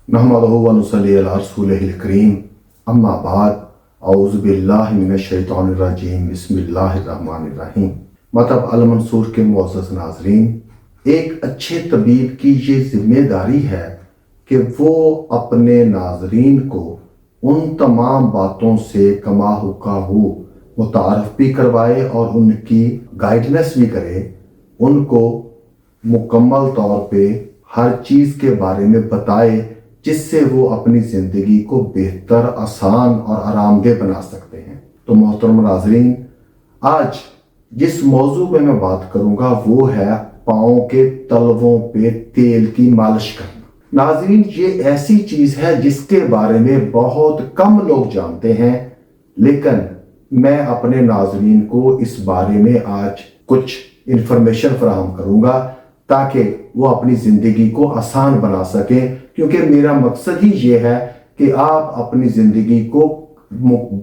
नहमदुहु व नुसल्ली अला रसूलिहिल करीम अम्मा बाद औज़ु बिल्लाहि मिनश शैतानिर रजीम बिस्मिल्लाहिर रहमानिर रहीम। मतलब अल मंसूर के मुअज़्ज़ज़ नाज़रीन, एक अच्छे तबीब की ये जिम्मेदारी है कि वो अपने नाज़रीन को उन तमाम बातों से कमा हुक्काहू मुतारफ़ भी करवाए और उनकी गाइडेंस भी करे, उनको मुकम्मल तौर पे हर चीज़ के बारे में बताए जिससे वो अपनी ज़िंदगी को बेहतर, आसान और आरामदेह बना सकते हैं। तो मोहतरम नाज़रीन, आज जिस मौजू पे मैं बात करूँगा वो है पाँव के तलवों पे तेल की मालिश करना। नाज़रीन, ये ऐसी चीज़ है जिसके बारे में बहुत कम लोग जानते हैं, लेकिन मैं अपने नाज़रीन को इस बारे में आज कुछ इंफॉर्मेशन फराहम करूँगा ताकि वो अपनी ज़िंदगी को आसान बना सकें, क्योंकि मेरा मकसद ही ये है कि आप अपनी ज़िंदगी को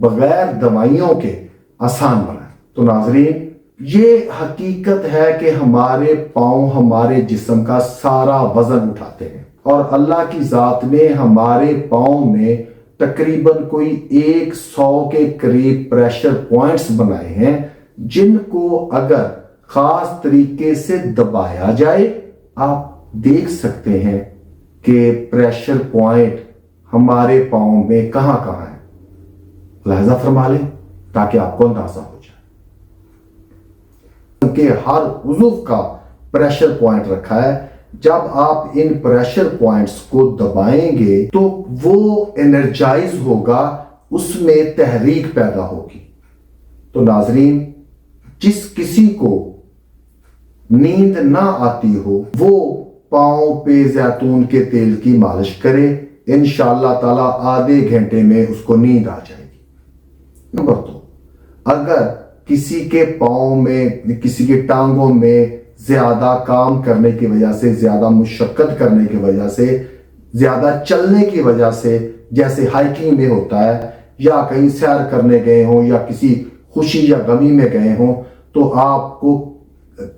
बगैर दवाइयों के आसान बनाएं। तो नाज़रीन, ये हकीकत है कि हमारे पाँव हमारे जिस्म का सारा वज़न उठाते हैं और अल्लाह की ज़ात ने हमारे पाँव में तकरीबन कोई 100 के करीब प्रेशर पॉइंट्स बनाए हैं, जिनको अगर ख़ास तरीके से दबाया जाए, आप देख सकते हैं कि प्रेशर पॉइंट हमारे पाँव में कहाँ कहाँ है। लिहाजा फरमा लें ताकि आपको अंदाजा हो जाए कि हर उज़्व का प्रेशर पॉइंट रखा है। जब आप इन प्रेशर पॉइंट्स को दबाएंगे तो वो एनर्जाइज होगा, उसमें तहरीक पैदा होगी। तो नाज़रीन, जिस किसी को नींद ना आती हो वो पाँव पे जैतून के तेल की मालिश करे, इंशाअल्लाह ताला आधे घंटे में उसको नींद आ जाएगी। नंबर 2, अगर किसी के पाँव में, किसी के टांगों में ज्यादा काम करने की वजह से, ज्यादा मुशक्कत करने की वजह से, ज्यादा चलने की वजह से, जैसे हाइकिंग में होता है या कहीं सैर करने गए हों या किसी खुशी या गमी में गए हों, तो आपको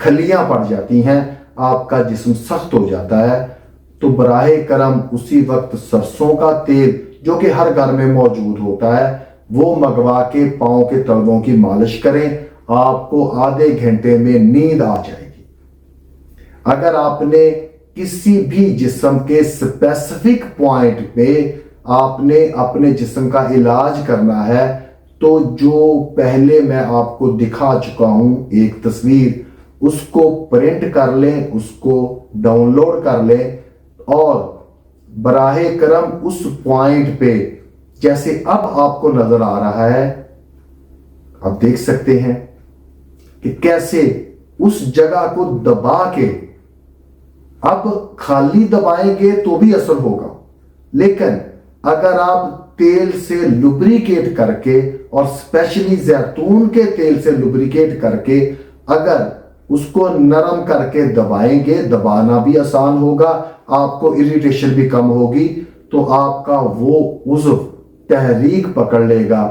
खलियां पड़ जाती हैं, आपका जिस्म सख्त हो जाता है, तो बराहे करम उसी वक्त सरसों का तेल जो कि हर घर में मौजूद होता है वो मंगवा के पाँव के तलवों की मालिश करें, आपको आधे घंटे में नींद आ जाएगी। अगर आपने किसी भी जिस्म के स्पेसिफिक पॉइंट पे आपने अपने जिस्म का इलाज करना है, तो जो पहले मैं आपको दिखा चुका हूं एक तस्वीर, उसको प्रिंट कर लें, उसको डाउनलोड कर लें और बराहे करम उस पॉइंट पे, जैसे अब आपको नजर आ रहा है, आप देख सकते हैं कि कैसे उस जगह को दबा के, अब खाली दबाएंगे तो भी असर होगा, लेकिन अगर आप तेल से लुब्रिकेट करके और स्पेशली जैतून के तेल से लुब्रिकेट करके अगर उसको नरम करके दबाएंगे, दबाना भी आसान होगा, आपको इरिटेशन भी कम होगी, तो आपका वो उज़्व तहरीक पकड़ लेगा।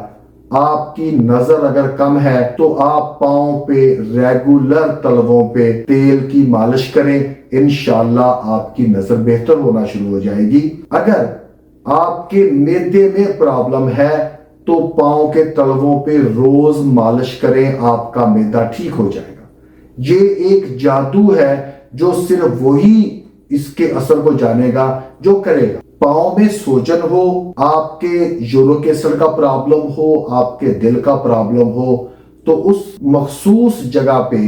आपकी नजर अगर कम है तो आप पाँव पे रेगुलर तलवों पे तेल की मालिश करें, इंशाअल्लाह आपकी नजर बेहतर होना शुरू हो जाएगी। अगर आपके मैदे में प्रॉब्लम है तो पाँव के तलवों पे रोज मालिश करें, आपका मैदा ठीक हो जाएगा। ये एक जादू है जो सिर्फ वही इसके असर को जानेगा जो करेगा। पाँव में सूजन हो, आपके यूरिक एसिड का प्रॉब्लम हो, आपके दिल का प्रॉब्लम हो, तो उस मखसूस जगह पे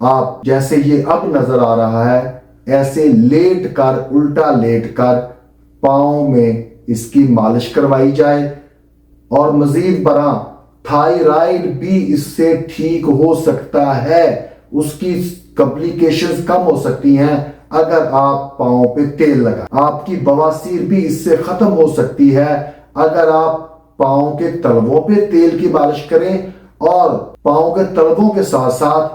आप, जैसे ये अब नजर आ रहा है, ऐसे लेट कर, उल्टा लेट कर पाँव में इसकी मालिश करवाई जाए। और मजीद बरा थायराइड भी इससे ठीक हो सकता है, उसकी कॉम्प्लिकेशंस कम हो सकती हैं अगर आप पाँव पे तेल लगा। आपकी बवासीर भी इससे खत्म हो सकती है अगर आप पाँव के तलवों पे तेल की मालिश करें, और पाँव के तलवों के साथ साथ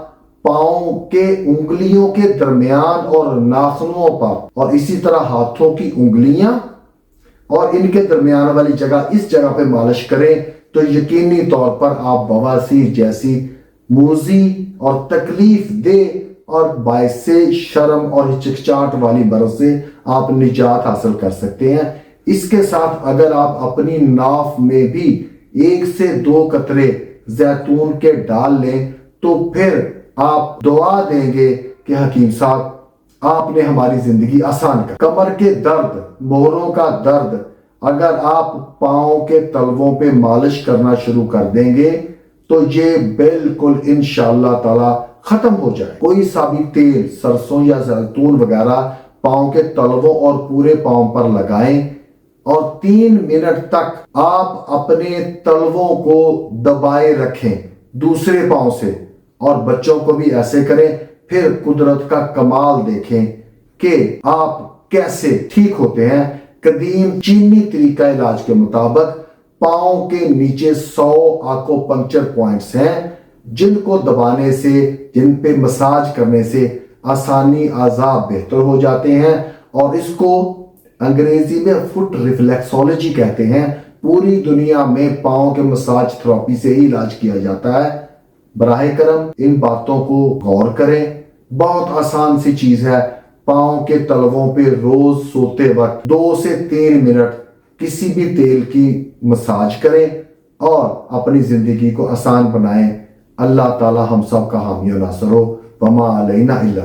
पाँव के उंगलियों के दरमियान और नाखूनों पर, और इसी तरह हाथों की उंगलियां और इनके दरमियान वाली जगह, इस जगह पे मालिश करें, तो यकीनी तौर पर आप बवासीर जैसी मूजी और तकलीफ दे और बायसे शर्म और हिचकिचाहट वाली मर्ज से आप निजात हासिल कर सकते हैं। اس کے ساتھ اگر آپ اپنی ناف میں بھی 1 سے 2 قطرے زیتون کے ڈال لیں تو پھر آپ دعا دیں گے کہ حکیم صاحب آپ نے ہماری زندگی آسان کر. کمر کے درد، مہروں کا درد، اگر آپ پاؤں کے تلووں پہ مالش کرنا شروع کر دیں گے تو یہ بالکل انشاءاللہ تعالی ختم ہو جائے. کوئی سابی تیل، سرسوں یا زیتون وغیرہ پاؤں کے تلووں اور پورے پاؤں پر لگائیں اور 3 منٹ تک آپ اپنے تلووں کو دبائے رکھیں دوسرے پاؤں سے، اور بچوں کو بھی ایسے کریں. پھر قدرت کا کمال دیکھیں کہ آپ کیسے ٹھیک ہوتے ہیں. قدیم چینی طریقہ علاج کے مطابق پاؤں کے نیچے 100 آکو پنکچر پوائنٹس ہیں جن کو دبانے سے، جن پہ مساج کرنے سے آسانی اعضاء بہتر ہو جاتے ہیں، اور اس کو انگریزی میں فٹ ریفلیکسولوجی کہتے ہیں. پوری دنیا میں پاؤں کے مساج تھراپی سے ہی علاج کیا جاتا ہے. براہ کرم ان باتوں کو غور کریں. بہت آسان سی چیز ہے. پاؤں کے تلووں پہ روز سوتے وقت 2 سے 3 منٹ کسی بھی تیل کی مساج کریں اور اپنی زندگی کو آسان بنائیں. اللہ تعالی ہم سب کا حامی و ناصر ہو. وما علینا الا